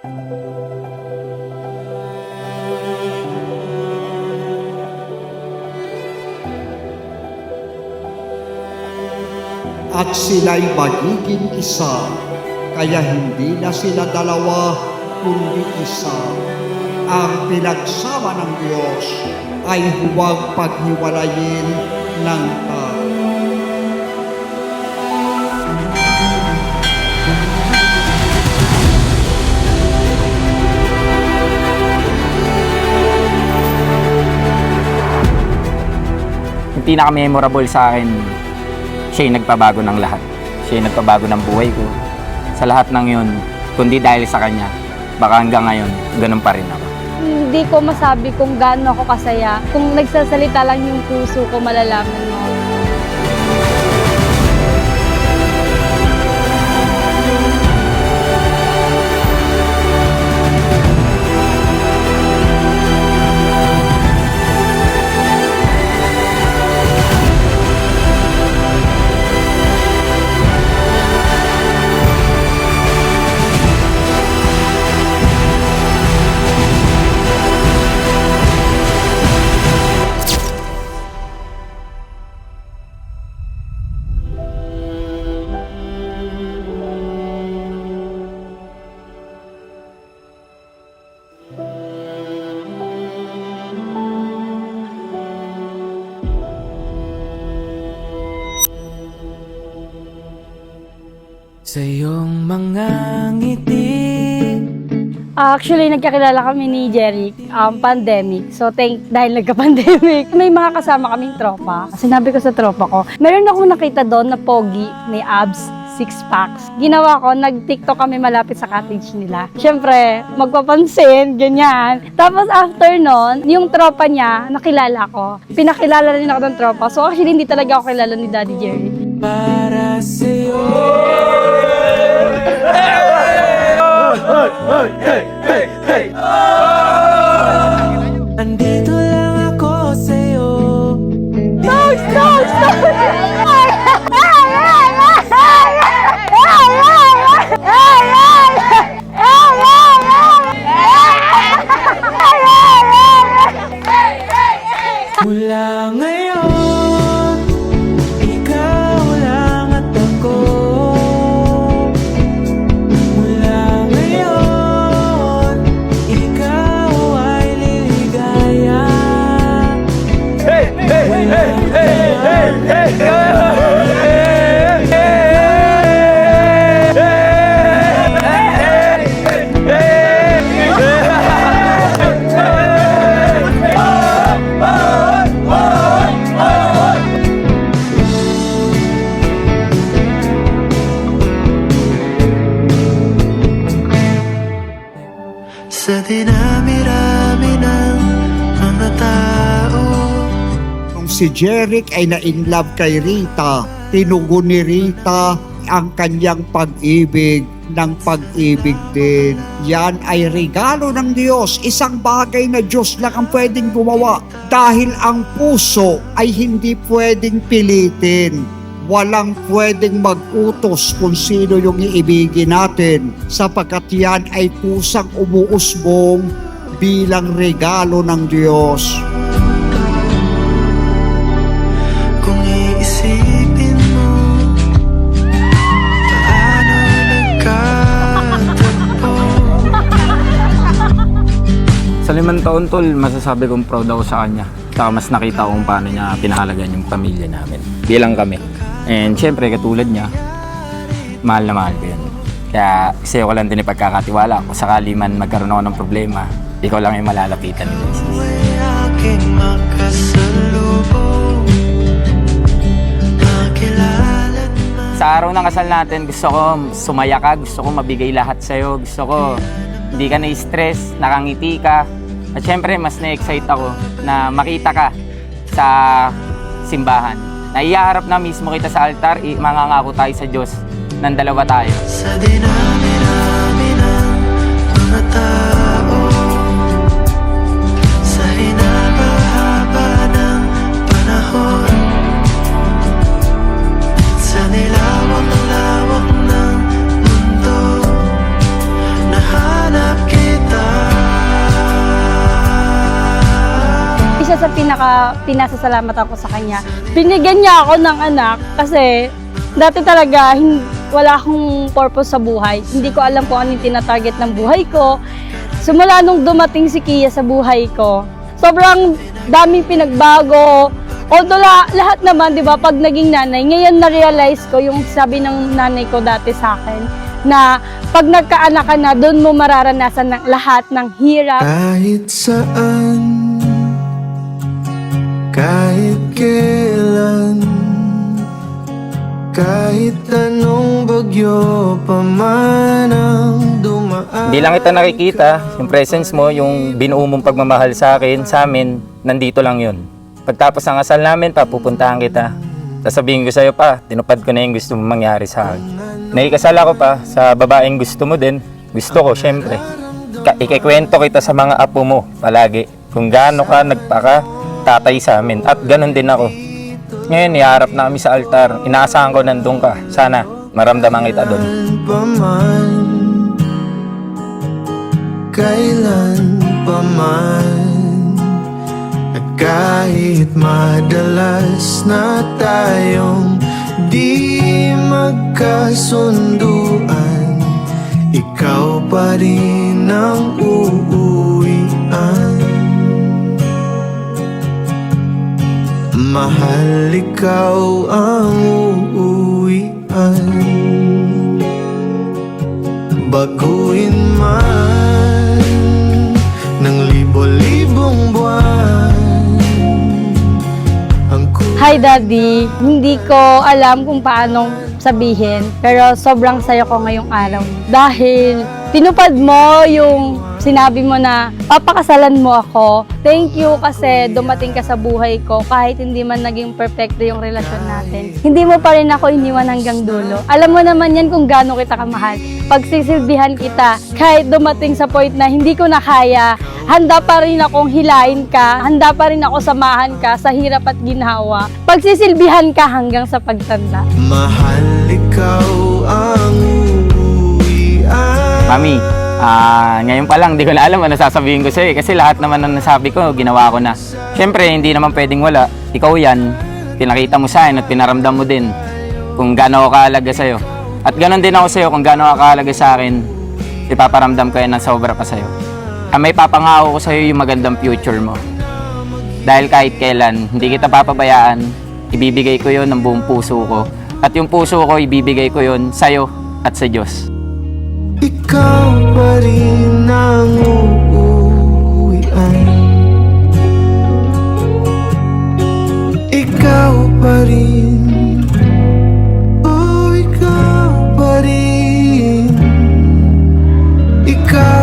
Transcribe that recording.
At sila'y magiging isa, kaya hindi na sila dalawa, kundi isa. Ang pinagsama ng Diyos ay huwag paghiwalayin ng tao. Yung pinaka-memorable sa akin, siya yung nagpabago ng lahat. Siya yung nagpabago ng buhay ko. Sa lahat ng yun, kundi dahil sa kanya, baka hanggang ngayon, ganun pa rin ako. Hindi ko masabi kung gaano ako kasaya. Kung nagsasalita lang yung puso ko, malalaman mo. Sa iyong mga ngiti. Actually, nagkakilala kami ni Jeric, pandemic. So, dahil nagka-pandemic, may mga kasama kaming tropa. Sinabi ko sa tropa ko, meron akong nakita doon na pogi, may abs, 6 packs. Ginawa ko, nag-TikTok kami malapit sa cottage nila. Siyempre, magpapansin, ganyan. Tapos after nun, yung tropa niya, nakilala ko. Pinakilala rin ako ng tropa. So, actually, hindi talaga ako kilala ni Daddy Jerry. Para sa'yo. Andito lang ako sa'yo. Mula ngayon, ikaw lang at ako. Mula ngayon, ikaw ay liligaya. Hey, hey, hey, hey, hey, hey, sa dinami-rami ng mga tao. Nung si Jeric ay na-inlove kay Rita, tinugon ni Rita ang kanyang pag-ibig ng pag-ibig din. Yan ay regalo ng Diyos, isang bagay na Diyos lang ang pwedeng gumawa dahil ang puso ay hindi pwedeng pilitin. Walang pwedeng mag-utos kung sino yung iibigin natin sapagkat yan ay pusang umuusbong bilang regalo ng Diyos. Kung iisipin mo, paano nagkatagpo? Sa 5 taon, tol, masasabi kong proud ako sa kanya. Saka mas nakita ko kung paano niya pinahalagan yung pamilya namin. Bilang kami. And syempre, katulad niya, mahal na mahal ko yun. Kaya sa'yo ko lang din ipagkakatiwala. Kung sakali man magkaroon ako ng problema, ikaw lang yung malalapitan ni Jesus. May aking makasalubong, makilala naman. Sa araw ng kasal natin, gusto ko sumaya ka, gusto ko mabigay lahat sa'yo, gusto ko hindi ka na-stress, nakangiti ka. At syempre, mas na-excite ako na makita ka sa simbahan. Na ihaharap na mismo kita sa altar, mangangako tayo sa Diyos ng dalawa tayo. Sa dinami-rami ng mga tao, sa hinaba-haba ng panahon, sa nilawak-lawak ng mundo, nahanap siya sa pinasasalamat ako sa kanya. Binigyan niya ako ng anak kasi dati talaga wala akong purpose sa buhay. Hindi ko alam kung anong tinatarget ng buhay ko. Simula nung dumating si Kia sa buhay ko, sobrang daming pinagbago. Although lahat naman, di ba, pag naging nanay, ngayon na-realize ko yung sabi ng nanay ko dati sa akin, na pag nagkaanak ka na, doon mo mararanasan ng lahat ng hirap. Kahit saan, kahit kailan, kahit anong bagyo pa man ang dumaan. Hindi lang kita nakikita, yung presence mo, yung binuo mong pagmamahal sa akin, sa amin, nandito lang yun. Pagtapos ng asal namin, papupuntahan kita. Sasabihin ko sa'yo pa, tinupad ko na yung gusto mong mangyari sa akin. Naikasal ako pa sa babaeng gusto mo din. Gusto ko, syempre. Ikikwento kita sa mga apo mo palagi kung gaano ka nagpaka tatay sa amin. At ganun din ako. Ngayon, iharap na kami sa altar. Inaasahan ko nandun ka. Sana maramdaman kita doon. Paman, kailan paman, at kahit madalas na tayong di magkasunduan, ikaw pa rin ang uuwian. Mahal, ikaw ang uuwian. Baguhin man ng libo-libong buwan ang Hi Daddy, hindi ko alam kung paano sabihin, pero sobrang saya ko ngayong araw. Dahil tinupad mo yung sinabi mo na papakasalan mo ako. Thank you kasi dumating ka sa buhay ko kahit hindi man naging perfecto yung relasyon natin. Hindi mo pa rin ako iniwan hanggang dulo. Alam mo naman yan kung gaano kita kamahal. Pagsisilbihan kita kahit dumating sa point na hindi ko na kaya, handa pa rin akong hilain ka, handa pa rin ako samahan ka sa hirap at ginhawa. Pagsisilbihan ka hanggang sa pagtanda. mahal, ikaw ang uuwian. Mami, ngayon pa lang, di ko na alam ano sasabihin ko sa'yo kasi lahat naman ng nasabi ko, ginawa ko na. Siyempre, hindi naman pwedeng wala. Ikaw yan, pinakita mo sa akin at pinaramdam mo din kung gaano ako kahalaga sa'yo. At ganon din ako sa'yo kung gaano ako kahalaga sa akin, ipaparamdam ko yan ng sobra pa sa'yo. May papangako ko sa'yo yung magandang future mo. Dahil kahit kailan, hindi kita papabayaan, ibibigay ko yon ng buong puso ko. At yung puso ko, ibibigay ko yon sa'yo at sa Diyos. Ikaw pa rin ang uuwian. Ikaw pa rin. Oh, ikaw pa rin. Ikaw